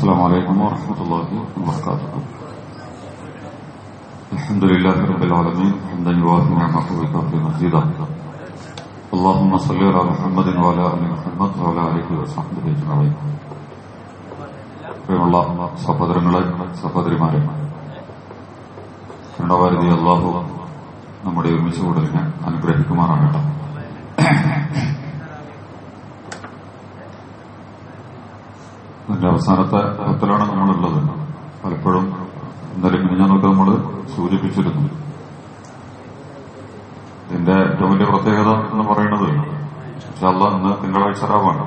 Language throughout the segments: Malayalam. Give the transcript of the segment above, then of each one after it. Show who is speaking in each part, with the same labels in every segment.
Speaker 1: السلام عليكم ورحمة الله وبركاته. الحمد لله رب العالمين حمدا يوافي نعمه ويكافئ مزيدا. اللهم صل على محمد وعلى آل محمد وعلى آله وصحبه أجمعين. പ്രിയമുള്ള സഹോദരങ്ങളെ, സഹോദരിമാരെ, രണ്ടാമത് അല്ലാഹു നമ്മുടെ ഒരുമിച്ച് കൂടലിനെ അനുഗ്രഹിക്കുമാറാകട്ടെ. അതിന്റെ അവസാനത്തെ പത്തിലാണ് നമ്മളുള്ളത്. പലപ്പോഴും ഇന്നലെ മിനിഞ്ഞാന്നൊക്കെ നമ്മൾ സൂചിപ്പിച്ചിരുന്നു. ഇതിന്റെ ഏറ്റവും വലിയ പ്രത്യേകത എന്ന് പറയുന്നത് ഇന്ന് തിങ്കളാഴ്ച രാവാണ്.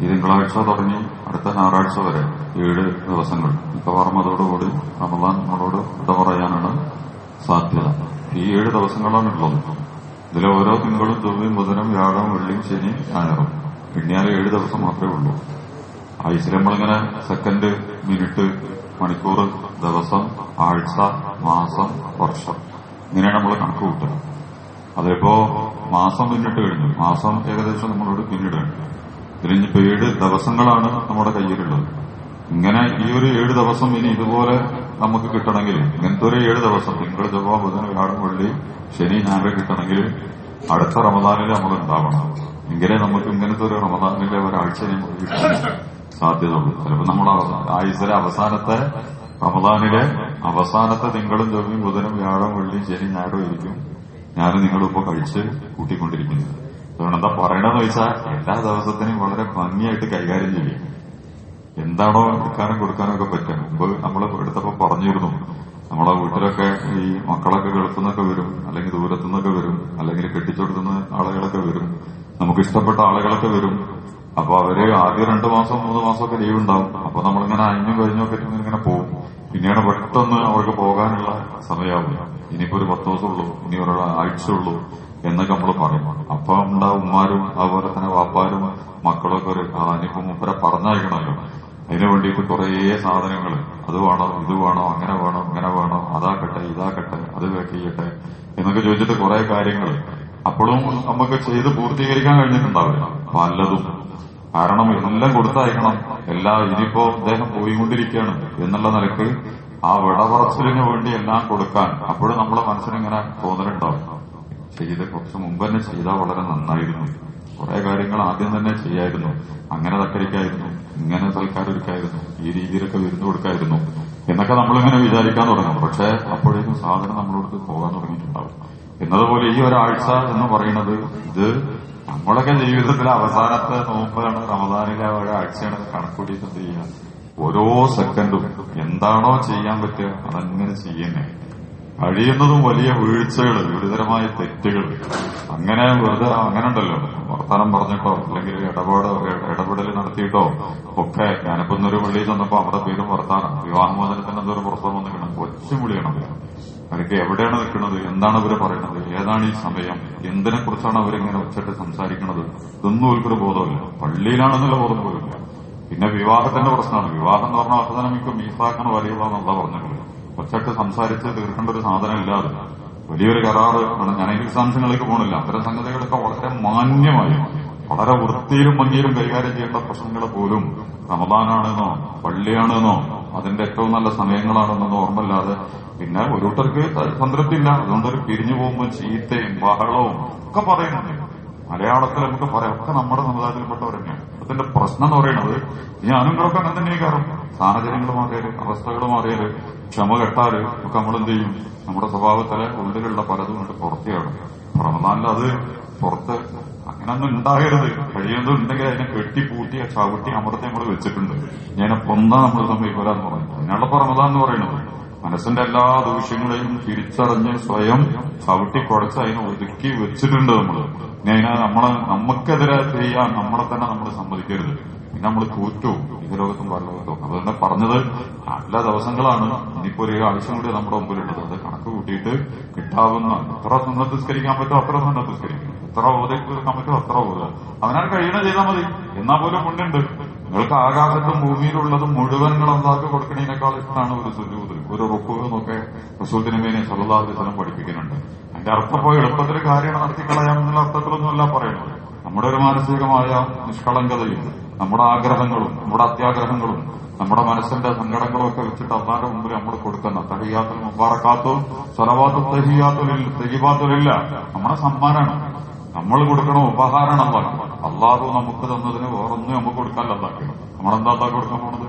Speaker 1: ഈ തിങ്കളാഴ്ച തുടങ്ങി അടുത്ത ഞായറാഴ്ച വരെ 7 ദിവസങ്ങൾ മിക്കവാറും അതോടുകൂടി റമദാൻ നമ്മളോട് വിട പറയാനാണ് സാധ്യത. ഈ 7 ദിവസങ്ങളാണ് ഉള്ളത്. ഇതിലെ ഓരോ തിങ്കളും ചൊവ്വയും ബുധനും വ്യാഴം വെള്ളിയും ശനിയും ഞായറും പിന്നെയാൽ 7 ദിവസം മാത്രമേ ഉള്ളൂ. ആഴ്ചയിൽ നമ്മളിങ്ങനെ സെക്കൻഡ്, മിനിറ്റ്, മണിക്കൂർ, ദിവസം, ആഴ്ച, മാസം, വർഷം ഇങ്ങനെയാണ് നമ്മൾ കണക്ക് കൂട്ടുക. അതിപ്പോ മാസം പിന്നിട്ട് കഴിഞ്ഞു. മാസം ഏകദേശം നമ്മളോട് പിന്നിടുകയാണ്. ഇതിലിഞ്ഞിപ്പോ 7 ദിവസങ്ങളാണ് നമ്മുടെ കയ്യിലുള്ളത്. ഇങ്ങനെ ഈ ഒരു 7 ദിവസം ഇനി ഇതുപോലെ നമുക്ക് കിട്ടണമെങ്കിൽ, ഇങ്ങനത്തെ ഒരു 7 ദിവസം തിങ്കൾ, ചൊവ്വ, ബുധൻ, വ്യാഴം, വെള്ളി, ശനി, ഞായർ കിട്ടണമെങ്കിൽ അടുത്ത റമദാനിൽ നമ്മൾ ഉണ്ടാവണം. എങ്കിലേ നമുക്ക് ഇങ്ങനത്തെ ഒരു റമദാനിലെ ഒരാഴ്ച നമുക്ക് കിട്ടാൻ സാധ്യതയുള്ളൂ. ചിലപ്പോൾ നമ്മൾ ആഴ്ചയിലെ അവസാനത്തെ റമദാനിലെ അവസാനത്തെ തിങ്കളും ചൊവ്വയും ബുധനും വ്യാഴം വെള്ളിയും ശനി ഞായറും ആയിരിക്കും ഞാൻ നിങ്ങളിപ്പോ കഴിച്ച് കൂട്ടിക്കൊണ്ടിരിക്കുന്നത്. അതുകൊണ്ട് എന്താ പറയണമെന്ന് വെച്ചാൽ എല്ലാ ദിവസത്തിനും വളരെ ഭംഗിയായിട്ട് കൈകാര്യം ചെയ്യും. എന്താണോ എടുക്കാനും കൊടുക്കാനും ഒക്കെ പറ്റും. മുമ്പ് നമ്മൾ എടുത്തപ്പോ പറഞ്ഞിരുന്നു, നമ്മളെ വീട്ടിലൊക്കെ ഈ മക്കളൊക്കെ ഗൾഫിൽ നിന്നൊക്കെ വരും, അല്ലെങ്കിൽ ദൂരത്തുനിന്നൊക്കെ വരും, അല്ലെങ്കിൽ കെട്ടിച്ചെടുത്തുന്ന ആളുകളൊക്കെ വരും, നമുക്ക് ഇഷ്ടപ്പെട്ട ആളുകളൊക്കെ വരും. അപ്പൊ അവര് ആദ്യം 2 മാസം 3 മാസമൊക്കെ ലീവ് ഉണ്ടാവും. അപ്പൊ നമ്മളിങ്ങനെ അഞ്ഞും കഴിഞ്ഞൊക്കെ ഇങ്ങനെ പോകും. പിന്നീട് പെട്ടെന്ന് അവർക്ക് പോകാനുള്ള സമയമാവില്ല. ഇനിയിപ്പോ ഒരു 10 ദിവസം ഉള്ളൂ, ഇനി ഒരാഴ്ച ഉള്ളൂ എന്നൊക്കെ നമ്മൾ പറയും. അപ്പൊ ഉണ്ടാവും ഉമ്മാരും അതുപോലെ തന്നെ വാപ്പാരും മക്കളൊക്കെ ഒരു ഇനിയിപ്പോ മുപ്പരെ പറഞ്ഞയക്കണമല്ലോ, അതിനു വേണ്ടിയിട്ട് കുറേ സാധനങ്ങൾ, അത് വേണോ ഇത് വേണോ അങ്ങനെ വേണോ ഇങ്ങനെ വേണോ അതാക്കട്ടെ ഇതാക്കട്ടെ അത് പാക്ക് ചെയ്യട്ടെ എന്നൊക്കെ ചോദിച്ചിട്ട് കുറെ കാര്യങ്ങൾ അപ്പോഴും നമുക്ക് ചെയ്ത് പൂർത്തീകരിക്കാൻ കഴിഞ്ഞിട്ടുണ്ടാവില്ല പലതും. കാരണം എല്ലാം കൊടുത്തയക്കണം. ഇനിയിപ്പോ അദ്ദേഹം പോയിക്കൊണ്ടിരിക്കുകയാണ് എന്നുള്ള നിലക്ക് ആ വിടപറച്ചിലിന് വേണ്ടി എല്ലാം കൊടുക്കാൻ അപ്പോഴും നമ്മളെ മനസ്സിനിങ്ങനെ തോന്നലുണ്ടാവും, കുറച്ച് മുമ്പ് തന്നെ ചെയ്താൽ വളരെ നന്നായിരുന്നു, കുറെ കാര്യങ്ങൾ ആദ്യം തന്നെ ചെയ്യായിരുന്നു, അങ്ങനെ തക്കരിക്കായിരുന്നു, ഇങ്ങനെ സൽക്കാരൊരുക്കായിരുന്നു, ഈ രീതിയിലൊക്കെ വിരുന്ന് കൊടുക്കായിരുന്നു എന്നൊക്കെ നമ്മളിങ്ങനെ വിചാരിക്കാൻ തുടങ്ങും. പക്ഷെ അപ്പോഴേക്കും സാധനം നമ്മളോട് പോകാൻ തുടങ്ങിയിട്ടുണ്ടാവും. എന്നതുപോലെ ഈ ഒരാഴ്ച എന്ന് പറയുന്നത് ഇത് നമ്മളൊക്കെ ജീവിതത്തിലെ അവസാനത്തെ നോമ്പാണ്, റമദാനിലെ ഒരാഴ്ചയാണ്. കണക്കൂട്ടിയിട്ട് എന്ത് ചെയ്യുക, ഓരോ സെക്കൻഡും എന്താണോ ചെയ്യാൻ പറ്റുക അതങ്ങനെ ചെയ്യുന്നേ. കഴിയുന്നതും വലിയ വീഴ്ചകൾ, ഗുരുതരമായ തെറ്റുകൾ, അങ്ങനെ വെറുതെ അങ്ങനെ ഉണ്ടല്ലോ വർത്തമാനം പറഞ്ഞിട്ടോ അല്ലെങ്കിൽ ഇടപെടൽ നടത്തിയിട്ടോ ഒക്കെ. ഞാനിപ്പോ ഇന്നൊരു പള്ളിയിൽ ചെന്നപ്പോ അവിടെ പേരും വർത്താനം, വിവാഹമോചനത്തിന് എന്തൊരു പുറത്തു വന്നിക്കണം, കൊച്ചും വിളിയണം. അവർക്ക് എവിടെയാണ് നിൽക്കുന്നത്, എന്താണ് ഇവര് പറയുന്നത്, ഏതാണ് ഈ സമയം, എന്തിനെ കുറിച്ചാണ് അവരിങ്ങനെ വെച്ചിട്ട് സംസാരിക്കുന്നത്, ഇതൊന്നും അവർക്കൊരു ബോധമില്ല. പള്ളിയിലാണെന്നുള്ള ബോധം പോലില്ല. പിന്നെ വിവാഹത്തിന്റെ പ്രശ്നമാണ്. വിവാഹം എന്ന് പറഞ്ഞാൽ അവസാനം മിക്ക മീസാക്കണ വലിയതാണെന്നുള്ള പറഞ്ഞിട്ടുള്ളത്. ഒച്ചട്ട് സംസാരിച്ച് തീർക്കേണ്ട ഒരു സാധനം ഇല്ലാതെ വലിയൊരു കരാറ് ആണ്. ഞാൻ അതിന്റെ വിശദാംശങ്ങളിലേക്ക് പോകണില്ല. അത്തരം സംഗതികളൊക്കെ വളരെ മാന്യമായി വളരെ വൃത്തിയിലും ഭംഗിയിലും കൈകാര്യം ചെയ്യേണ്ട പ്രശ്നങ്ങൾ പോലും റമദാനാണെന്നോ പള്ളിയാണെന്നോ അതിന്റെ ഏറ്റവും നല്ല സമയങ്ങളാണെന്നോ ഓർമ്മയില്ലാതെ പിന്നെ ഓരോരുത്തർക്ക് സംതൃപ്തി ഇല്ല. അതുകൊണ്ട് ഒരു പിരിഞ്ഞു പോകുമ്പോൾ ചീത്തയും ബഹളവും ഒക്കെ പറയുന്നുണ്ട്. മലയാളത്തിൽ നമുക്ക് പറയാം, ഒക്കെ നമ്മുടെ സമുദായത്തിൽപ്പെട്ടവർ തന്നെയാണ്. അതിന്റെ പ്രശ്നം എന്ന് പറയുന്നത് ഞാനും നിങ്ങളൊക്കെ അങ്ങനെ തന്നെ കയറും. സാഹചര്യങ്ങൾ മാറിയാല്, അവസ്ഥകൾ മാറിയാല്, ക്ഷമ കെട്ടാല് ഒക്കെ നമ്മളെന്ത് ചെയ്യും, നമ്മുടെ സ്വഭാവത്തിലെ ഉള്ളിലുള്ള പലതും കൊണ്ട് പുറത്തെയാണ്. റമദാനിൽ അത് പുറത്ത് അങ്ങനൊന്നും ഉണ്ടാകരുത്. കഴിയുന്നതും ഉണ്ടെങ്കിൽ അതിനെ കെട്ടിപ്പൂട്ടി ചവിട്ടി അമർത്തി നമ്മൾ വെച്ചിട്ടുണ്ട്. ഞാനെ പൊന്താ നമ്മൾ സംഭവിക്കൂലെന്ന് പറയുന്നത്. അതിനുള്ള റമദാൻ എന്ന് പറയുന്നത് മനസ്സിന്റെ എല്ലാ ദൂഷ്യങ്ങളെയും തിരിച്ചറിഞ്ഞ് സ്വയം ചവിട്ടി കുഴച്ച് അതിനെ ഒതുക്കി വെച്ചിട്ടുണ്ട് നമ്മൾ. ഇനി നമുക്കെതിരെ ചെയ്യാൻ നമ്മളെ തന്നെ നമ്മൾ സമ്മതിക്കരുത്. പിന്നെ നമ്മൾ തോറ്റു ഈ ലോകത്തും പരലോകത്തും. അതുകൊണ്ട് പറഞ്ഞത് നല്ല ദിവസങ്ങളാണ്. ഇനിയിപ്പോ ഒരു ആവശ്യം കൂടി നമ്മുടെ മുമ്പിലുള്ളത്. അത് കണക്ക് കൂട്ടിയിട്ട് കിട്ടാവുന്ന എത്ര സുന്നത്തിസ്കരിക്കാൻ പറ്റുമോ അത്ര സുന്നത്തിസ്കരിക്കും, എത്ര ഓതയ്ക്ക് തീർക്കാൻ പറ്റുമോ അത്ര ഓതുക. അവനാൽ കഴിയണ ചെയ്താൽ മതി. എന്നാ പോലും പുണ്യുണ്ട്. നിങ്ങൾക്ക് ആകാശത്തും ഭൂമിയിലുള്ളതും മുഴുവൻ അള്ളാഹ്ക്ക് കൊടുക്കണേനേക്കാൾ ഇഷ്ടമാണ് ഒരു സുജൂദ്, ഒരു റുക്കൂ എന്നൊക്കെ റസൂൽ തിരുമേനി സല്ലല്ലാഹു അലൈഹി വസല്ലം പഠിപ്പിക്കുന്നുണ്ട്. അതിന്റെ അർത്ഥം പോയി എളുപ്പത്തിൽ കാര്യം നടത്തിക്കളയാമെന്നുള്ള അർത്ഥത്തിലൊന്നുമല്ല പറയുന്നത്. നമ്മുടെ ഒരു മാനസികമായ നിഷ്കളങ്കതയും നമ്മുടെ ആഗ്രഹങ്ങളും നമ്മുടെ അത്യാഗ്രഹങ്ങളും നമ്മുടെ മനസ്സിന്റെ സങ്കടങ്ങളും ഒക്കെ വെച്ചിട്ട് അള്ളാന്റെ മുമ്പിൽ നമ്മൾ കൊടുക്കുന്ന തഹിയ്യാത്തുൽ മുബാറകാത്തും സ്വലവാത്തും തയ്യിബാത്തുലില്ല നമ്മുടെ സമ്മാനമാണ്. നമ്മൾ കൊടുക്കണ ഉപഹാരമാണ് അള്ളാഹു നമുക്ക് തന്നതിന് വേറൊന്നും നമുക്ക് കൊടുക്കാനല്ല. നമ്മളെന്താ കൊടുക്കാൻ പോണത്?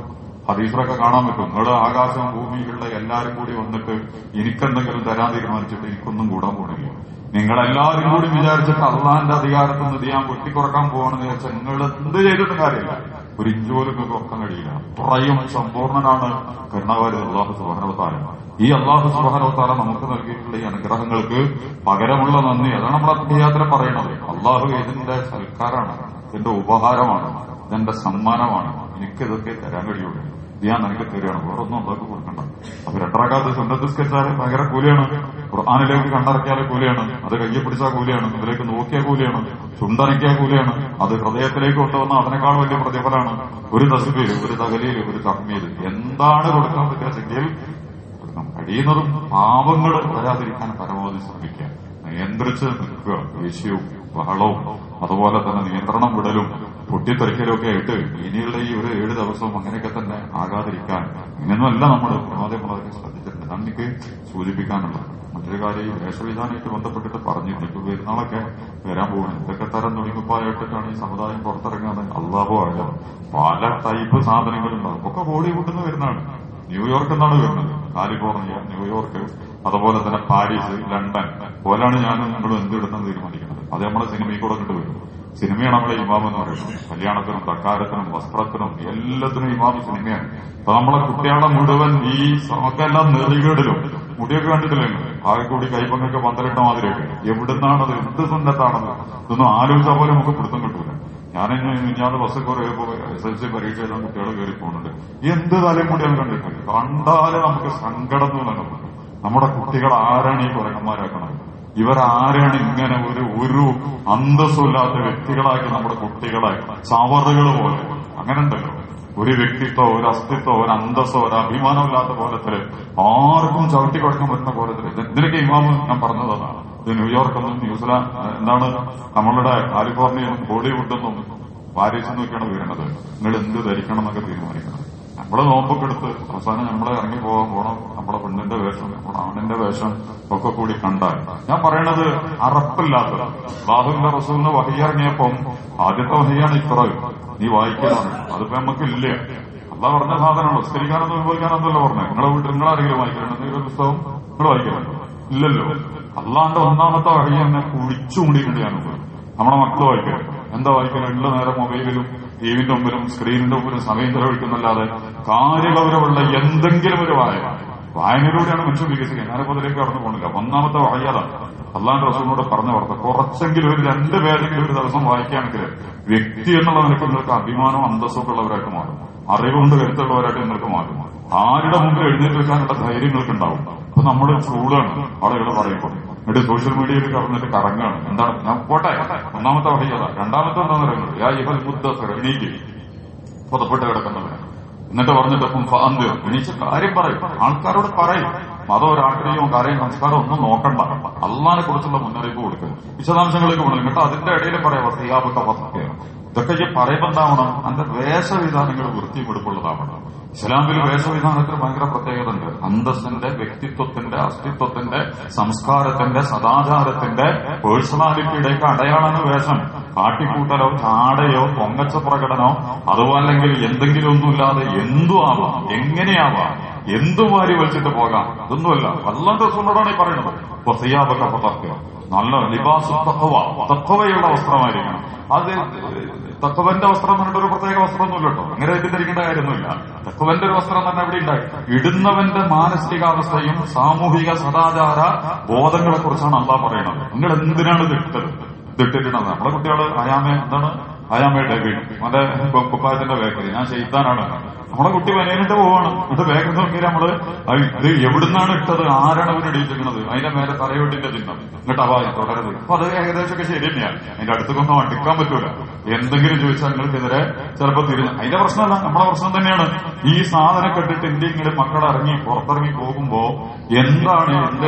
Speaker 1: ഹദീസിലൊക്കെ കാണാൻ പറ്റും. നിങ്ങൾ ആകാശം ഭൂമിയിലുള്ള എല്ലാവരും കൂടി വന്നിട്ട് എനിക്കെന്തെങ്കിലും തരാൻ തീരുമാനിച്ചിട്ട് എനിക്കൊന്നും കൂടാൻ പോണില്ല. നിങ്ങളെല്ലാവരും കൂടി വിചാരിച്ചിട്ട് അള്ളാന്റെ അധികാരത്തിൽ നിന്ന് ഞാൻ വെട്ടിക്കുറക്കാൻ പോകണമെന്ന് വെച്ചാൽ നിങ്ങൾ എന്ത് ചെയ്തിട്ടും കാര്യമില്ല. ഒരു ഇഞ്ച് പോലും നിങ്ങൾക്ക് ഉറക്കാൻ കഴിയില്ല. അത്രയും സമ്പൂർണനാണ് കരുണാവാരി അള്ളാഹു സുബ്ഹാനഹു വ തആല. ഈ അള്ളാഹു സുബ്ഹാനഹു വ തആല നമുക്ക് നൽകിയിട്ടുള്ള ഈ അനുഗ്രഹങ്ങൾക്ക് പകരമുള്ള നന്ദി, അതാണ് നമ്മുടെ തഹിയ്യാത്തിൽ പറയുന്നത്. അള്ളാഹു ഇതിന്റെ സൽക്കാരാണ്, ഇതിന്റെ ഉപഹാരമാണ്, ഇതെന്റെ സമ്മാനമാണ്, എനിക്കിതൊക്കെ തരാൻ കഴിയുള്ളൂ. ഇത് ഞാൻ നിനക്ക് തരികയാണ്, വേറൊന്നും അള്ളാഹ് കൊടുക്കണ്ട. അപ്പൊ രണ്ടരക്കാലത്ത് സുന്നത്ത് നിസ്കരിച്ചാൽ ഭയങ്കര കൂലിയാണ്. ഖുർആനിലേക്ക് കണ്ടിറക്കിയാൽ കൂലിയാണ്, അത് കയ്യെ പിടിച്ചാൽ കൂലിയാണ്, അതിലേക്ക് നോക്കിയാൽ കൂലിയാണ്, ചുണ്ടനക്കിയാൽ കൂലിയാണ്, അത് ഹൃദയത്തിലേക്ക് കൊണ്ടുവന്ന അതിനേക്കാൾ വലിയ പ്രതിഫലമാണ്. ഒരു തസ്ബീഹ്, ഒരു തഹ്ലീൽ, ഒരു തഹ്മീദ് എന്താണ് കൊടുക്കാൻ പറ്റുകയെങ്കിൽ കഴിയുന്നതും പാപങ്ങൾ വരാതിരിക്കാൻ പരമാവധി ശ്രമിക്കുക. നിയന്ത്രിച്ച് നിൽക്കുക. ദേഷ്യവും ബഹളവും അതുപോലെ തന്നെ നിയന്ത്രണം വിടലും പൊട്ടിത്തെറിക്കലും ഒക്കെ ആയിട്ട് ഇനിയുള്ള ഈ ഒരു 7 ദിവസവും അങ്ങനെയൊക്കെ തന്നെ ആകാതിരിക്കാൻ ഇങ്ങനെയൊന്നുമല്ല നമ്മൾ പ്രമാദങ്ങളൊക്കെ ശ്രദ്ധിച്ചിട്ടുണ്ട്. അതാണ് എനിക്ക് സൂചിപ്പിക്കാനുള്ളത്. മറ്റൊരു കാര്യം, ഈ വേഷവിധാനമായിട്ട് ബന്ധപ്പെട്ടിട്ട് പറഞ്ഞിട്ടുണ്ട്. ഇപ്പൊ പെരുന്നാളൊക്കെ വരാൻ പോകുന്നത് ഇതൊക്കെ തരം തുണിക്കുപ്പായിട്ടിട്ടാണ് ഈ സമുദായം പുറത്തിറങ്ങുന്നത്. അള്ളാഹു ആയാലും പല ടൈപ്പ് സാധനങ്ങളുണ്ടാവും. ഒക്കെ ബോളിവുഡിൽ നിന്ന് വരുന്നതാണ്. ന്യൂയോർക്കിൽ നിന്നാണ് വരുന്നത്. കാലിഫോർണിയ, ന്യൂയോർക്ക്, അതുപോലെ തന്നെ പാരീസ്, ലണ്ടൻ പോലാണ് ഞാൻ നിങ്ങളും എന്തിടുന്നത് തീരുമാനിക്കുന്നത്. അത് നമ്മുടെ സിനിമയിൽ കൂടെ കണ്ടുവരും. സിനിമയാണ് നമ്മളെ ഇമാം എന്ന് പറയുന്നത്. കല്യാണത്തിനും തക്കാരത്തിനും വസ്ത്രത്തിനും എല്ലാത്തിനും ഇമാം സിനിമയാണ്. അപ്പൊ നമ്മളെ കുട്ടികളെ മുഴുവൻ ഈ നമുക്കെല്ലാം നെറികേടിലും മുടിയൊക്കെ കണ്ടിട്ടില്ലല്ലോ, ആകെ കൂടി കൈപ്പങ്ങൊക്കെ പന്തലിട്ട മാതിരിയൊക്കെ. എവിടുന്നാണത്, എന്ത് സുന്നത്താണത്, ഇതൊന്നും ആലോചിച്ചാൽ പോലെ നമുക്ക് പിടുത്തം കിട്ടൂല. ഞാൻ ബസ് SLC പരീക്ഷ എഴുതാൻ കുട്ടികൾ കയറി പോകുന്നുണ്ട്. എന്ത് തലയും കൂടി അത് കണ്ടിട്ടില്ല. കണ്ടാല് നമുക്ക് സങ്കടം തോന്നുന്നു. നമ്മുടെ കുട്ടികൾ ആരാണ് ഈ കുരങ്ങന്മാരാക്കണത്? ഇവരാരാണ് ഇങ്ങനെ ഒരു അന്തസ്സുമില്ലാത്ത വ്യക്തികളാക്കി നമ്മുടെ കുട്ടികളെ ചവറുകൾ പോലെ? അങ്ങനെ ഉണ്ടല്ലോ, ഒരു വ്യക്തിത്വം, ഒരു അസ്തിത്വം, ഒരു അന്തസ്സോ, ഒരു അഭിമാനമില്ലാത്ത പോലത്തില് ആർക്കും ചവിട്ടി കൊടുക്കാൻ പറ്റുന്ന പോലത്തില്. ഇതിനൊക്കെ ഇമാമ് ഞാൻ പറഞ്ഞതാണ്. ഇത് ന്യൂയോർക്കെന്നും എന്താണ് നമ്മളുടെ കാലിഫോർണിയനും ബോളിവുഡെന്നും പാരീസിൽ നിന്നൊക്കെയാണ് വരുന്നത്. നിങ്ങൾ എന്ത് ധരിക്കണം എന്നൊക്കെ തീരുമാനിക്കണം. നമ്മളെ നോമ്പൊക്കെ എടുത്ത് അവസാനം നമ്മളെ ഇറങ്ങി പോകണം. നമ്മളെ പെണ്ണിന്റെ വേഷം, നമ്മുടെ ആണിന്റെ വേഷം ഒക്കെ കൂടി കണ്ടാൽ, ഞാൻ പറയണത് അറപ്പില്ലാത്തത്. അല്ലാഹുവിന്റെ റസൂലിന് വഹി ഇറങ്ങിയപ്പം ആദ്യത്തെ വഹിയാണ് ഇത്ര, നീ വായിക്കലാണ്. അതിപ്പോ നമുക്കില്ല. അള്ളാഹ് പറഞ്ഞ സാധനമാണോ? സ്കരിക്കാനൊന്നും ഉപയോഗിക്കാനൊന്നുമല്ല പറഞ്ഞത്. നിങ്ങളെ വീട്ടിൽ നിങ്ങളാരെങ്കിലും വായിക്കണം ഒരു പുസ്തകം നിങ്ങൾ വായിക്കണം ഇല്ലല്ലോ. അള്ളാന്റെ ഒന്നാമത്തെ വഴി തന്നെ കുഴിച്ചുകൂടിയിട്ടാണ് നമ്മുടെ മക്കൾ വായിക്കണം. എന്താ വായിക്കണം? ഉള്ള നേരം മൊബൈലിലും ടിവിന്റെ മുമ്പിലും സ്ക്രീനിന്റെ മുമ്പിലും സമയം ചെലവഴിക്കുന്നല്ലാതെ കാര്യഗൗരവമുള്ള എന്തെങ്കിലും ഒരു വായനയിലൂടെയാണ് മനുഷ്യൻ വികസിക്കുക. ഞാനിപ്പോ അതിലേക്ക് കടന്നു പോകുന്നില്ല. ഒന്നാമത്തെ വഴിയതാണ് അള്ളാന്റെ റസൂലിനോട് പറഞ്ഞു കൊടുത്തത്. കുറച്ചെങ്കിലും ഒരു 2 പേരെങ്കിലും ഒരു ദിവസം വായിക്കുകയാണെങ്കിൽ വ്യക്തി എന്നുള്ള നിലയ്ക്ക് നിങ്ങൾക്ക് അഭിമാനവും അന്തസ്സൊക്കെ ഉള്ളവരായിട്ട് മാറും. അറിവുകൊണ്ട് കരുത്തുള്ളവരായിട്ട് നിങ്ങൾക്ക് മാറും. ആരുടെ മുമ്പിൽ എഴുന്നേറ്റ് വെക്കാനുള്ള ധൈര്യങ്ങൾക്ക് ഉണ്ടാവും. അപ്പൊ നമ്മൾ ചൂടാണ് ആളുകൾ പറയുമ്പോൾ. എന്നിട്ട് സോഷ്യൽ മീഡിയയിൽ കറന്നിട്ട് കറങ്ങാണ്. എന്താണ്? ഞാൻ പോട്ടെ, ഒന്നാമത്തെ വഴിയതാ. രണ്ടാമത്തെ എന്താന്ന് പറയുന്നത്, യാ ഇഹൽ മുദ്ദസ്സിർ, എണീക്ക്, പുതപ്പെട്ട് കിടക്കുന്നവരെ. എന്നിട്ട് പറഞ്ഞിട്ടപ്പം ഫഅന്ദിർ, എണീച്ച് കാര്യം പറയും, ആൾക്കാരോട് പറയും. മതോ രാഷ്ട്രീയവും കാര്യവും സംസ്കാരം ഒന്നും നോക്കണ്ട, അള്ളാഹിനെ കുറിച്ചുള്ള മുന്നറിയിപ്പ് കൊടുക്കുക, വിശദാംശങ്ങളിലേക്ക് പോകണം. എന്നിട്ട് അതിന്റെ ഇടയിൽ പറയാം സിയാബൊക്കെ പത്തൊക്കെയാണ്. ഇതൊക്കെ ഈ പറയുമ്പോൾ എന്താവണം? അതിന്റെ വേഷവിധാനങ്ങൾ വൃത്തിയും വെടുപ്പുള്ളതാവണം. ഇസ്ലാമിൽ വേഷവിധാനത്തിന് ഭയങ്കര പ്രത്യേകത ഉണ്ട്. അന്തസ്സിന്റെ, വ്യക്തിത്വത്തിന്റെ, അസ്തിത്വത്തിന്റെ, സംസ്കാരത്തിന്റെ, സദാചാരത്തിന്റെ, പേഴ്സണാലിറ്റിയുടെയൊക്കെ അടയാളാണ് വേഷം. കാട്ടിക്കൂട്ടലോ ചാടയോ പൊങ്ങച്ച പ്രകടനോ അതുമല്ലെങ്കിൽ എന്തെങ്കിലും ഒന്നുമില്ലാതെ എന്തു ആവാം, എങ്ങനെയാവാം, എന്തും വാരി വലിച്ചിട്ട് പോകാം. ഇതൊന്നുമല്ല. അല്ലാഹുവിന്റെ റസൂലിനോടാണ് ഈ പറയുന്നത്. ഇപ്പൊ സിയാബൊക്കെ പതക്കുക, നല്ല ലിബാസു തഖ്വ, തഖ്വയുള്ള വസ്ത്രമായിരിക്കണം. അത് തഖ്വന്റെ വസ്ത്രം എന്ന് പറഞ്ഞിട്ട് ഒരു പ്രത്യേക വസ്ത്രമൊന്നുമില്ല കേട്ടോ. അങ്ങനെ തെറ്റിദ്ധരിക്കേണ്ട കാര്യമൊന്നുമില്ല. തഖ്വന്റെ ഒരു വസ്ത്രം തന്നെ ഇവിടെ ഉണ്ടായി. ഇടുന്നവന്റെ മാനസികാവസ്ഥയും സാമൂഹിക സദാചാര ബോധങ്ങളെ കുറിച്ചാണ് അള്ളാഹ് പറയുന്നത്. നിങ്ങൾ എന്തിനാണ് ഇതിട്ടിട്ടുള്ളത്? നമ്മളെ കുട്ടികള് എന്താണ് അയാമേ ഡേവിഡ്, അവന്റെ കുപ്പായത്തിന്റെ വേക്കറി, ഞാൻ ഷെയ്ത്താനാണ്, നമ്മളെ കുട്ടി പനിയായിട്ട് പോവാണ്. എന്നിട്ട് ബാഗ് നോക്കിയാൽ നമ്മള് ഇത് എവിടുന്നാണ് ഇട്ടത്, ആരാണ് അവർ ഇടിയിച്ചിരിക്കുന്നത്, അതിന്റെ മേലെ തലയോട്ടിന്റെ ചിഹ്നം, എന്നിട്ട് തുടരുത്. അപ്പൊ അത് ഏകദേശമൊക്കെ ശരി തന്നെയാണ്. അതിന്റെ അടുത്തൊന്നും അടുക്കാൻ പറ്റൂല. എന്തെങ്കിലും ചോദിച്ചാൽ നിങ്ങൾക്കെതിരെ ചിലപ്പോൾ തിരിഞ്ഞു. അതിന്റെ പ്രശ്നമല്ല, നമ്മളെ പ്രശ്നം തന്നെയാണ്. ഈ സാധനം കെട്ടിട്ട് എന്തെങ്കിലും മക്കൾ പുറത്തിറങ്ങി പോകുമ്പോ എന്തിനാണ്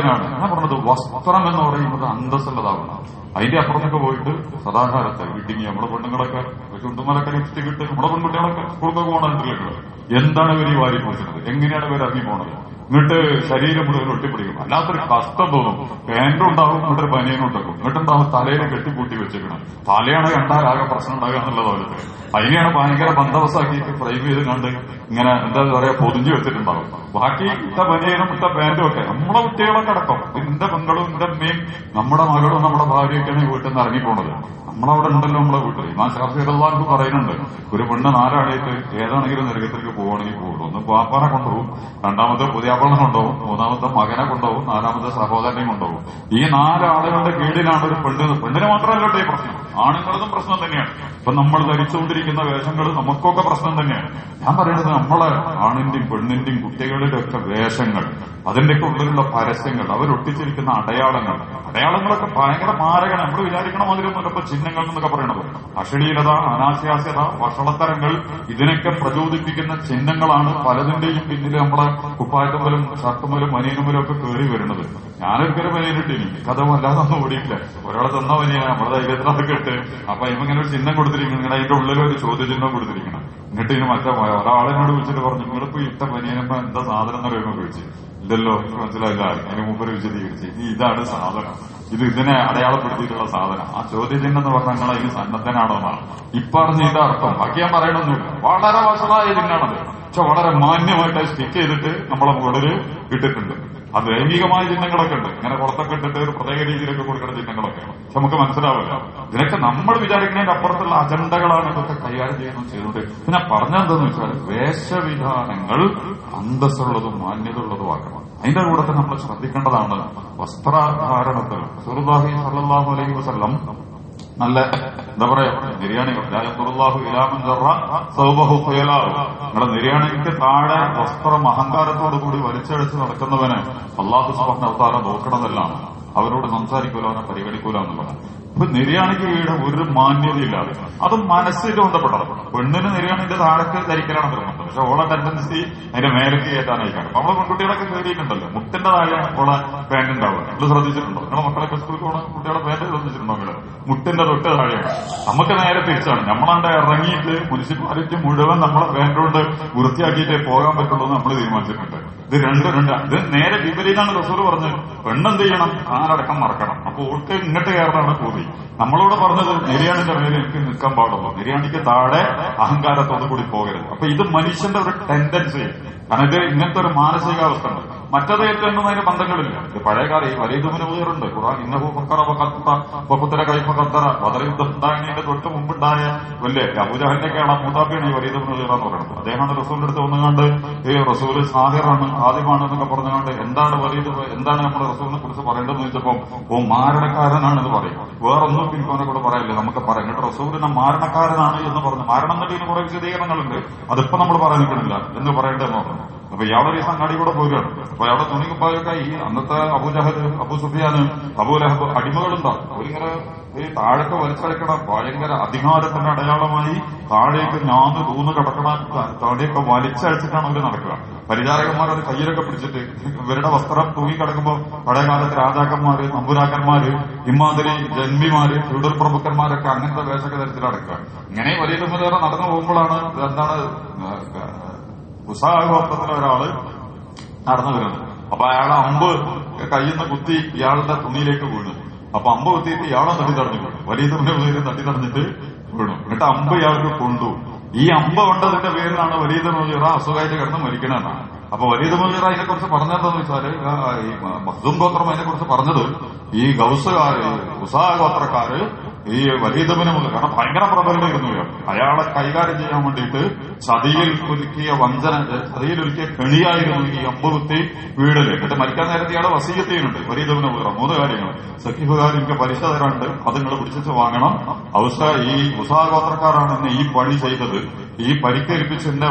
Speaker 1: ഞാൻ പറഞ്ഞത്, വസ്ത്രം എന്ന് പറയുന്നത് അന്തസ്സുള്ളതാവണം. അതിന്റെ അപ്പുറത്തൊക്കെ പോയിട്ട് സദാകാലത്ത് ഇടുങ്ങി നമ്മുടെ പെണ്ണുങ്ങളൊക്കെ ചുണ്ടുമലൊക്കെ ലിപ്സ്റ്റിക് ഇട്ട് നമ്മുടെ പെൺകുട്ടികളൊക്കെ സ്കൂളൊക്കെ പോകണമെന്നില്ല. എന്താണ് ഇവർ ഈ വാരി പോറ്റുന്നത്, എങ്ങനെയാണ് ഇവർ ഇറങ്ങി പോണത്? എന്നിട്ട് ശരീരം മുഴുവൻ ഒട്ടിപ്പിടിക്കും. വല്ലാത്തൊരു കഷ്ടം തോന്നും. പാന്റും ഉണ്ടാവും, എന്നിട്ടൊരു ബനിയനും ഉണ്ടാക്കും, എന്നിട്ടുണ്ടാവും തലയിൽ കെട്ടിക്കൂട്ടി വെച്ചിരിക്കണം. തലയാണ് കണ്ടാൽ ആകെ പ്രശ്നം ഉണ്ടാകുക എന്നുള്ള പോലത്തെ അതിനെയാണ് ഭയങ്കര ബന്ധവസാക്കിയിട്ട് ഫ്രൈവ് ചെയ്ത് കണ്ട് ഇങ്ങനെ എന്താ പറയാ പൊതിഞ്ഞു വെച്ചിട്ടുണ്ടാവും. ബാക്കി ഇട്ട ബനിയനും ഇട്ട പാന്റും ഒക്കെ നമ്മളെ കുട്ടികളൊക്കെ അടക്കം, എന്റെ പെങ്ങളും എന്റെ അമ്മയും നമ്മുടെ മകളും നമ്മുടെ ഭാര്യയൊക്കെയാണ് വീട്ടിൽ നിന്ന് ഇറങ്ങിപ്പോണത്. നമ്മളവിടെ ഉണ്ടല്ലോ നമ്മളെ വീട്ടിൽ. ഇമാം ശാഫിഈ റളിയല്ലാഹു പറയുന്നുണ്ട്, ഒരു പെണ്ണ് നാലാളായിട്ട് ഏതാണെങ്കിലും നരകത്തിലേക്ക് പോവുകയാണെങ്കിൽ പോകുള്ളൂ. ഒന്ന് പാപ്പാനെ കൊണ്ടുപോകും, രണ്ടാമത്തെ പുതിയാപ്പളനെ കൊണ്ടുപോകും, മൂന്നാമത്തെ മകനെ കൊണ്ടുപോകും, നാലാമത്തെ സഹോദരനെ കൊണ്ടുപോകും. ഈ നാലാളുകളുടെ കീഴിലാണ് ഒരു പെണ്ണിന് മാത്രമല്ല ഈ പ്രശ്നം, ആണുങ്ങളതും പ്രശ്നം തന്നെയാണ്. ഇപ്പൊ നമ്മൾ ധരിച്ചുകൊണ്ടിരിക്കുന്ന വേഷങ്ങൾ നമുക്കൊക്കെ പ്രശ്നം തന്നെയാണ്. ഞാൻ പറയുന്നത് നമ്മളെ ആണിന്റെയും പെണ്ണിന്റെയും കുട്ടികളുടെ ഒക്കെ വേഷങ്ങൾ, അതിന്റെയൊക്കെ ഉള്ളിലുള്ള പരസ്യങ്ങൾ, അവരൊട്ടിച്ചിരിക്കുന്ന അടയാളങ്ങളൊക്കെ ഭയങ്കര മാരകമാണ്. നമ്മൾ വിചാരിക്കണ മാതിരി ഒന്നുമല്ല ഇപ്പൊ ചിഹ്നങ്ങൾ എന്നൊക്കെ പറയണത്. അശ്ലീലത, അനാശാസ്യത, വഷളത്തരങ്ങൾ, ഇതിനൊക്കെ പ്രചോദിപ്പിക്കുന്ന ചിഹ്നങ്ങളാണ് പലതിന്റെയും പിന്നിൽ നമ്മളെ കുപ്പായത്തുമ്പലും ഷർട്ടുമ്പലും വനിയനുമ്പലും ഒക്കെ കയറി വരുന്നത്. ഞാനൊരിക്കലും വനിയനിട്ടിനി കഥ വല്ലാതൊന്നും ഓടിയില്ല. ഒരാളെ തന്ന വനിയ നമ്മുടെ ധൈര്യത്തിലൊക്കെ ഇട്ട് അപ്പൊ ഇങ്ങനെ ഒരു ചിഹ്നം കൊടുത്തിരിക്കണം, ഇങ്ങനെ അതിന്റെ ഉള്ളിൽ ഒരു ചോദ്യചിഹ്നം കൊടുത്തിരിക്കണം. എന്നിട്ട് ഇതിന് മറ്റേ ഒരാളെന്നോട് വിളിച്ചിട്ട് പറഞ്ഞു, നിങ്ങളിപ്പോ ഇട്ട വനിയനപ്പോ എന്താ സാധനം എന്ന് പറയുമ്പോൾ ചോദിച്ചു. ഇല്ലല്ലോ, മനസ്സിലായില്ല. അതിന് മുമ്പ് വിശദീകരിച്ച് ഇതാണ് സാധനം, ഇതിനെ അടയാളപ്പെടുത്തിയിട്ടുള്ള സാധനം. ആ ചോദ്യചിഹ്നം എന്ന് പറഞ്ഞാൽ നിങ്ങൾ അതിന് സന്നദ്ധനാണോ എന്നാണ് ഇപ്പറഞ്ഞ ഇതിന്റെ അർത്ഥം. ബാക്കി ഞാൻ പറയണമെന്നില്ല, വളരെ വഷളായ ചിഹ്നമാണത്. പക്ഷെ വളരെ മാന്യമായിട്ട് സ്റ്റിക്ക് ചെയ്തിട്ട് നമ്മളെ മുകളിൽ ഇട്ടിട്ടുണ്ട്. അത് ലൈംഗികമായ ചിഹ്നങ്ങളൊക്കെ ഉണ്ട്, ഇങ്ങനെ പുറത്തൊക്കെ ഇട്ടിട്ട് ഒരു പ്രത്യേക രീതിയിലൊക്കെ കൊടുക്കുന്ന ചിഹ്നങ്ങളൊക്കെ. പക്ഷെ നമുക്ക് മനസ്സിലാവില്ല, ഇതിനൊക്കെ നമ്മൾ വിചാരിക്കുന്നതിന്റെ അപ്പുറത്തുള്ള അജണ്ടകളാണ് ഇതൊക്കെ കൈകാര്യം ചെയ്യുന്നത്. പിന്നെ പറഞ്ഞെന്താന്ന് വെച്ചാൽ വേഷവിധാനങ്ങൾ അന്തസ്സുള്ളതും മാന്യതയുള്ളതും ആക്കണം. അതിന്റെ കൂടെ തന്നെ നമ്മൾ ശ്രദ്ധിക്കേണ്ടതാണ് വസ്ത്രധാരണത്തിൽ. റസൂലുള്ളാഹി സ്വല്ലല്ലാഹു അലൈഹി വസല്ലം നല്ല എന്താ പറയാ, നിര്യാണികൾ നിങ്ങളുടെ നിര്യാണിക്ക് താഴെ വസ്ത്രം അഹങ്കാരത്തോടു കൂടി വലിച്ചഴിച്ച് നടക്കുന്നവന് അല്ലാഹു സുബ്ഹാനഹു വ തആല നോക്കണമെന്നാണ്. അവരോട് സംസാരിക്കൂല, അവനെ പരിഗണിക്കൂല എന്നുള്ളത്. ഇപ്പൊ നിര്യാണിക്ക് വീട് ഒരു മാന്യതയില്ലാതെ, അത് മനസ്സിൽ ബന്ധപ്പെട്ടതാണ്. പെണ്ണിന് നിര്യാണിന്റെ താഴേക്ക് ധരിക്കലാണ് നിർബന്ധം, പക്ഷെ ഓളെ ടെൻഡൻസി അതിന്റെ മേലേക്ക് കയറ്റാനായിക്കാണ്. അപ്പൊ നമ്മളെ പെൺകുട്ടികളൊക്കെ കയറിയിട്ടുണ്ടല്ലോ, മുട്ടിന്റെ താഴെയാണ് ഓളെ പാന്റ് ഉണ്ടാവുക. നിങ്ങൾ ശ്രദ്ധിച്ചിട്ടുണ്ടോ? നിങ്ങളെ മക്കളൊക്കെ സ്കൂളിൽ പോകുന്ന കുട്ടികളെ പാന്റ് ശ്രദ്ധിച്ചിട്ടുണ്ടോ? മുട്ടിന്റെ തൊട്ട് താഴെയാണ്. നമുക്ക് നേരെ തിരിച്ചാണ്, നമ്മളാണ്ട് ഇറങ്ങിയിട്ട് മുനിസിപ്പാലിറ്റി മുഴുവൻ നമ്മളെ പാന്റ് കൊണ്ട് വൃത്തിയാക്കിയിട്ടേ പോകാൻ പറ്റുള്ളൂ എന്ന് നമ്മൾ തീരുമാനിച്ചിട്ടുണ്ട്. ഇത് ഇത് നേരെ വിപരീതമാണ് റസൂൽ പറഞ്ഞത്. പെണ്ണെന്ത് ചെയ്യണം? കാലടക്കം മറക്കണം. അപ്പൊ ഓൾക്ക് ഇങ്ങോട്ട് കയറാനാണ് കൂടി. നമ്മളോട് പറഞ്ഞത് നിര്യാണിന്റെ മേലെ എനിക്ക് നിൽക്കാൻ പാടുള്ളൂ, നിര്യാണിക്ക് താഴെ അഹങ്കാരത്തോടു കൂടി പോകരുത്. അപ്പൊ ഇത് മനുഷ്യന്റെ ഒരു ടെൻഡൻസി, കാരണം ഇത് ഇങ്ങനത്തെ ഒരു മാനസികാവസ്ഥ ഉണ്ട്. മറ്റത് ഏറ്റവും അതിന് ബന്ധങ്ങളില്ല. ഇത് പഴയകാലം ഈ വലീദുബിന് ഉയരുണ്ട് ഖുർആൻ ഇന്നഹു ഫക്കറ വഖത്തറ കൈഫ ഖത്തറ ബദർ യുദ്ധം ഉണ്ടായതിന്റെ തൊട്ട് മുമ്പുണ്ടായ വലിയ അബൂജഹലിന്റെ മൂത്താപ്പിയാണ് ഈ വലീദുബിന് ഉയർ എന്ന് പറയുന്നത്. അദ്ദേഹമാണ് റസൂലിന്റെ അടുത്ത് വന്നുകൊണ്ട് ഈ റസൂല് സാഹിറാണ്, ആദിമാണ് എന്നൊക്കെ പറഞ്ഞുകൊണ്ട് എന്താണ് വലീദ്, എന്താണ് നമ്മുടെ റസൂലിനെ കുറിച്ച് പറയേണ്ടതെന്ന് ചോദിച്ചപ്പോൾ മാരണക്കാരനാണെന്ന് പറയും. വേറൊന്നും പിൻപോനെ കൂടെ പറയില്ല, നമുക്ക് പറയാം. എന്നിട്ട് റസൂലിനെ മാരണക്കാരനാണ് എന്ന് പറഞ്ഞു. മാരണം എന്നതിന് കുറെ വിശദീകരണങ്ങളുണ്ട്, അതിപ്പോ നമ്മൾ പറയാൻ നിൽക്കണില്ല എന്ന് പറയേണ്ടതെന്ന് പറഞ്ഞു. അപ്പൊ ഇയാളെ ഈ സംഘാടി കൂടെ പോവുകയാണ്. അപ്പൊ അയാളുടെ തുണിക്കുപ്പായൊക്കെ ഈ അന്നത്തെ അബൂജഹൽ, അബൂ സുഫിയാന്, അബൂലഹബ് അടിമകളുണ്ടാവും. അവരിങ്ങനെ ഈ താഴൊക്കെ വലിച്ചടക്കണ ഭയങ്കര അധികാരത്തിന്റെ അടയാളമായി താഴേക്ക് ഞാന്ന് തൂന്ന് കിടക്കണ താഴെയൊക്കെ വലിച്ചഴിച്ചിട്ടാണ് അവർ നടക്കുക. പരിചാരകന്മാർ അത് കയ്യിലൊക്കെ പിടിച്ചിട്ട് ഇവരുടെ വസ്ത്രം തൂങ്ങി കിടക്കുമ്പോ പഴയകാലത്ത് രാജാക്കന്മാര്, നമ്പൂരാക്കന്മാര്, ഇമാതിരി ജന്മിമാര്, ഫ്യൂഡൽ പ്രഭുക്കന്മാരൊക്കെ അങ്ങനത്തെ വേഷമൊക്കെ ധരിച്ചിട്ട് നടക്കുക. ഇങ്ങനെ വലിയ തുമ്പേറെ നടന്നു പോകുമ്പോഴാണ് എന്താണ് ഉത്സാഹോത്രത്തിലെ ഒരാള് നടന്നു വരുന്നത്. അപ്പൊ അയാളെ അമ്പ് കയ്യിൽ നിന്ന് കുത്തി ഇയാളുടെ തുണിയിലേക്ക് വീണു. അപ്പൊ അമ്പ് കുത്തിയിട്ട് ഇയാളെ തട്ടിത്തടഞ്ഞു വീണു. വലിയ തുണിയിൽ തട്ടിത്തടഞ്ഞിട്ട് വീണു. എന്നിട്ട് അമ്പ് ഇയാൾക്ക് കൊണ്ടു. ഈ അമ്പ് കൊണ്ടതിന്റെ പേരിലാണ് വലീദ് മുഗീറ അസുഖമായിട്ട് കിടന്ന് മരിക്കണമെന്നാണ്. അപ്പൊ വലീദ് മുഗീറ അതിനെ കുറിച്ച് പറഞ്ഞതെന്ന് വെച്ചാല് ഈ മഖ്ദൂം ഗോത്രം അതിനെ കുറിച്ച് പറഞ്ഞത്, ഈ ഗൗസുകാര്, ഉസാ ഗോത്രക്കാര് ഈ വലീദബിന് കാരണം ഭയങ്കര പ്രബലമായിരുന്നു. അയാളെ കൈകാര്യം ചെയ്യാൻ വേണ്ടിയിട്ട് ചതിയിൽ ഒരുക്കിയ കെണിയായിരുന്നു ഈ അമ്പുകുത്തി വീടല്. എന്നിട്ട് മരിക്കാൻ നേരത്തെ ഇയാളെ വസീയത്ത് ചെയ്യുന്നുണ്ട് വലീദബിന് മുഗീറ. 3 കാര്യങ്ങൾ. സഖീഫുകാർ എനിക്ക് പലിശ തരാണ്ട് അത് നിങ്ങൾ പിടിച്ചു വാങ്ങണം. ഈ ഉസാ ഗോത്രക്കാരാണ് എന്നെ ഈ പണി ചെയ്തത്. ഈ പരിക്കേൽപ്പിച്ച് എന്നെ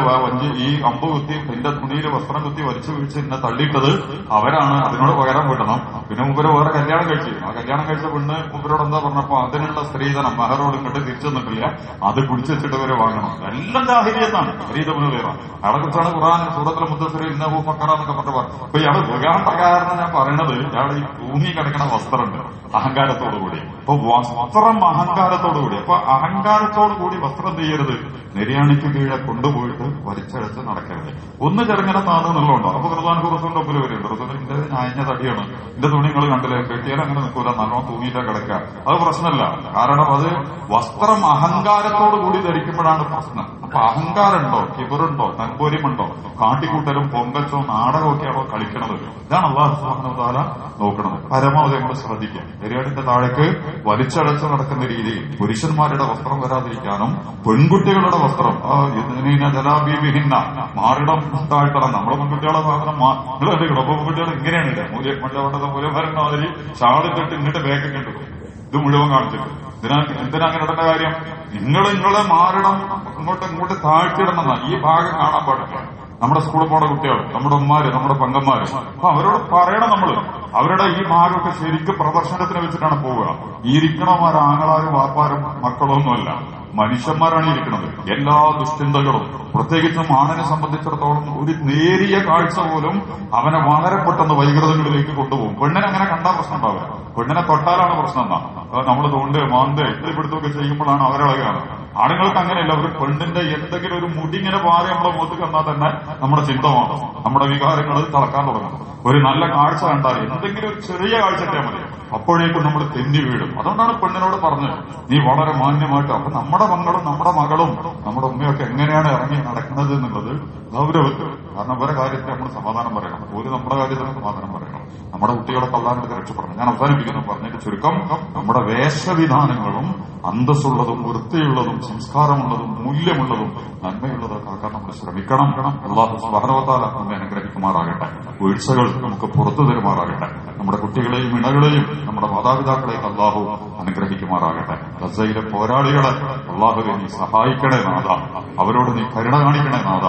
Speaker 1: ഈ അമ്പ് കുത്തി എന്റെ തുണിയിൽ വസ്ത്രം കുത്തി വലിച്ചു വീഴ്ച എന്നെ തള്ളിയിട്ടത് അവരാണ്. അതിനോട് പകരം വിടണം. പിന്നെ മുമ്പര് വേറെ കല്യാണം കഴിച്ചു. ആ കല്യാണം കഴിച്ച പെണ്ണ് മുമ്പരോട് എന്താ പറഞ്ഞപ്പോ അതിനുള്ള സ്ത്രീധനം മഹറോട് ഇങ്ങോട്ട് തിരിച്ചു തന്നിട്ടില്ല, അത് പിടിച്ചു വെച്ചിട്ട് ഇവരെ വാങ്ങണം. എല്ലാം ജാഹിലിയത്താണ്. വലീദബിന് മുഗീറ അയാളെ കുറിച്ചാണ് ഖുർആൻ സൂറത്തുൽ മുദ്ദസ്സിർ ഇന്നഹു ഫഖറ എന്നൊക്കെ പറഞ്ഞു. അപ്പൊ ഇയാള് വികാരം പ്രകാരം ഞാൻ പറയണത് ഇയാൾ ഈ തൂങ്ങി കിടക്കണ വസ്ത്രമുണ്ട് അഹങ്കാരത്തോടുകൂടി. അപ്പൊ വസ്ത്രം അഹങ്കാരത്തോടുകൂടി. അപ്പൊ അഹങ്കാരത്തോടുകൂടി വസ്ത്രം ചെയ്യരുത്. നെര്യാണിക്ക് കീഴെ കൊണ്ടുപോയിട്ട് വലിച്ചഴച്ച് നടക്കരുത്. ഒന്ന് ചെറുങ്ങനെ താന്നുന്നുള്ളതുണ്ടോ? അപ്പൊ ഖുർആൻക്ക് റസൂലിന്റെ ഒപ്പിൽ വരുന്നുണ്ട്. റസൂലിന്റെ ഞായഞ്ഞ തടിയാണ്, എന്റെ തുണി നിങ്ങൾ കണ്ടില്ലേ, കെട്ടിയാൽ അങ്ങനെ നിൽക്കൂല, നല്ലോണം തൂങ്ങിയിട്ടാ കിടക്കുക. അത് പ്രശ്നമല്ല. കാരണം അത് വസ്ത്രം അഹങ്കാരത്തോടു കൂടി ധരിക്കുമ്പോഴാണ് പ്രശ്നം. അപ്പൊ അഹങ്കാരമുണ്ടോ, കിബറുണ്ടോ, തൻപോര്യമുണ്ടോ, കാട്ടിക്കൂട്ടലും പൊങ്കച്ചോ നാടകമൊക്കെയാണോ കളിക്കണത്? ഇതാണ് അല്ലാഹു സുബ്ഹാനഹു വ തആല നോക്കുന്നത്. പരമാവധി നമ്മൾ ശ്രദ്ധിക്കാം. നെര്യാടിന്റെ താഴേക്ക് വലിച്ചടച്ച് നടക്കുന്ന രീതിയിൽ പുരുഷന്മാരുടെ വസ്ത്രം വരാതിരിക്കാനും പെൺകുട്ടികളുടെ വസ്ത്രം ജലാബീബിഹിന്ന മാറിടം താഴ്ത്തണം. നമ്മുടെ പെൺകുട്ടികളെ സാധനം നിങ്ങൾ കണ്ടിരിക്കണം. അപ്പൊ പെൺകുട്ടികൾ ഇങ്ങനെയാണ് മൂലഭരണ മാതിരി ഷാളിട്ടിട്ട് ഇങ്ങോട്ട് ബാഗ് കണ്ടു ഇത് മുഴുവൻ കാണിച്ചിട്ട്. എന്തിനാ അങ്ങനെ ഇടേണ്ട കാര്യം? നിങ്ങളെ മാറിടം ഇങ്ങോട്ട് താഴ്ത്തിയിടണം. ഈ ഭാഗം കാണാൻ പാടില്ല. നമ്മുടെ സ്കൂളിൽ പോണ കുട്ടികൾ, നമ്മുടെ ഉമ്മാര്, നമ്മുടെ പെങ്ങന്മാര്, അപ്പൊ അവരോട് പറയണം നമ്മള്. അവരുടെ ഈ ഭാഗമൊക്കെ ശരിക്കും പ്രദർശനത്തിന് വെച്ചിട്ടാണ് പോവുക. ഈ ഇരിക്കണമാരും ആങ്ങളാരും വാപ്പാരും മക്കളൊന്നുമല്ല, മനുഷ്യന്മാരാണ് ഇരിക്കുന്നത്. എല്ലാ ദുശ്ചിന്തകളും പ്രത്യേകിച്ചും ആണിനെ സംബന്ധിച്ചിടത്തോളം ഒരു നേരിയ കാഴ്ച പോലും അവനെ വളരെ പെട്ടെന്ന് വൈകൃതങ്ങളിലേക്ക് കൊണ്ടുപോകും. പെണ്ണിനെ അങ്ങനെ കണ്ടാൽ പ്രശ്നം ഉണ്ടാവില്ല. പെണ്ണിനെ തൊട്ടാലാണ് പ്രശ്നം. എന്നാ നമ്മൾ തോണ്ട് മാന്ത് ഇത്തിരിപ്പെടുത്തൊക്കെ ചെയ്യുമ്പോഴാണ് അവരളകാണ്. ആണുങ്ങൾക്ക് അങ്ങനെയല്ല. ഒരു പെണ്ണിന്റെ എന്തെങ്കിലും ഒരു മുടിങ്ങനെ പാറി നമ്മുടെ മുഖത്ത് കണ്ടാൽ തന്നെ നമ്മുടെ ചിന്ത മാറും, നമ്മുടെ വികാരങ്ങൾ തളക്കാൻ തുടങ്ങും. ഒരു നല്ല കാഴ്ച കണ്ടാൽ എന്തെങ്കിലും ഒരു ചെറിയ കാഴ്ച കിട്ടിയാൽ മതി, അപ്പോഴേക്കും നമ്മൾ തെന്നി വീഴും. അതുകൊണ്ടാണ് പെണ്ണിനോട് പറഞ്ഞത് നീ വളരെ മാന്യമായിട്ട്. അപ്പൊ നമ്മുടെ മകളും നമ്മുടെ മകളും നമ്മുടെ ഉമ്മയൊക്കെ എങ്ങനെയാണ് ഇറങ്ങി നടക്കുന്നത് എന്നുള്ളത് ഗൗരവത്തിൽ. കാരണം അവരുടെ കാര്യത്തിൽ നമ്മൾ സമാധാനം പറയണം. ഒരു നമ്മുടെ കാര്യത്തിന് സമാധാനം പറയണം. നമ്മുടെ കുട്ടികളൊക്കെ അള്ളാഹിന്റെ രക്ഷപ്പെടണം. ഞാൻ അവസാനിപ്പിക്കുന്നു. പറഞ്ഞതിന്റെ ചുരുക്കം, നമ്മുടെ വേഷവിധാനങ്ങളും അന്തസ്സുള്ളതും വൃത്തിയുള്ളതും സംസ്കാരമുള്ളതും മൂല്യമുള്ളതും നന്മയുള്ളതൊക്കെ ആക്കാൻ നമ്മൾ ശ്രമിക്കണം. അല്ലാഹു സുബ്ഹാനഹു വ തആല നമ്മെ അനുഗ്രഹിക്കുമാറാകട്ടെ. വീഴ്ചകൾ നമുക്ക് പുറത്തു തരുമാറാകട്ടെ. നമ്മുടെ കുട്ടികളെയും ഇണകളെയും നമ്മുടെ മാതാപിതാക്കളെയും അല്ലാഹു അനുഗ്രഹിക്കുമാറാകട്ടെ. ഗസയിലെ പോരാളികളെ അല്ലാഹുവേ നീ സഹായിക്കണേ നാഥ. അവരോട് നീ കരുണ കാണിക്കണേ നാഥ.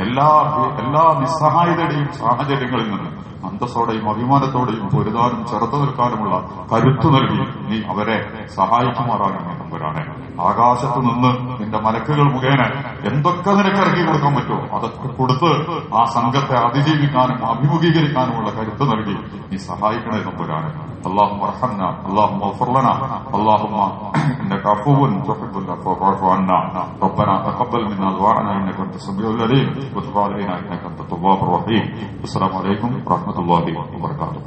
Speaker 1: എല്ലാ നിസ്സഹായതയുടെയും സാഹചര്യങ്ങളിൽ നിന്ന് അന്തസ്സോടെയും അഭിമാനത്തോടെയും പൊരുതാനും ചെറുത്തു നിൽക്കാനുമുള്ള കരുത്തു നൽകി നീ അവരെ സഹായിക്കുമാറാകണമേ തമ്പുരാനെ. ആകാശത്ത് നിന്ന് നിന്റെ മലക്കുകൾ മുഖേന എന്തൊക്കെ നിനക്ക് ഇറക്കി കൊടുക്കാൻ പറ്റുമോ അതൊക്കെ കൊടുത്ത് ആ സംഘത്തെ അതിജീവിക്കാനും അഭിമുഖീകരിക്കാനുമുള്ള കരുത്ത് നൽകി നീ സഹായിക്കണേ തമ്പുരാനെ. اللهم ارحمنا اللهم اغفر لنا اللهم انك عفو تحب العفو فاعف عنا ربنا تقبل منا دعاءنا انك انت السميع العليم وتب علينا انك انت التواب الرحيم. السلام عليكم ورحمه الله وبركاته.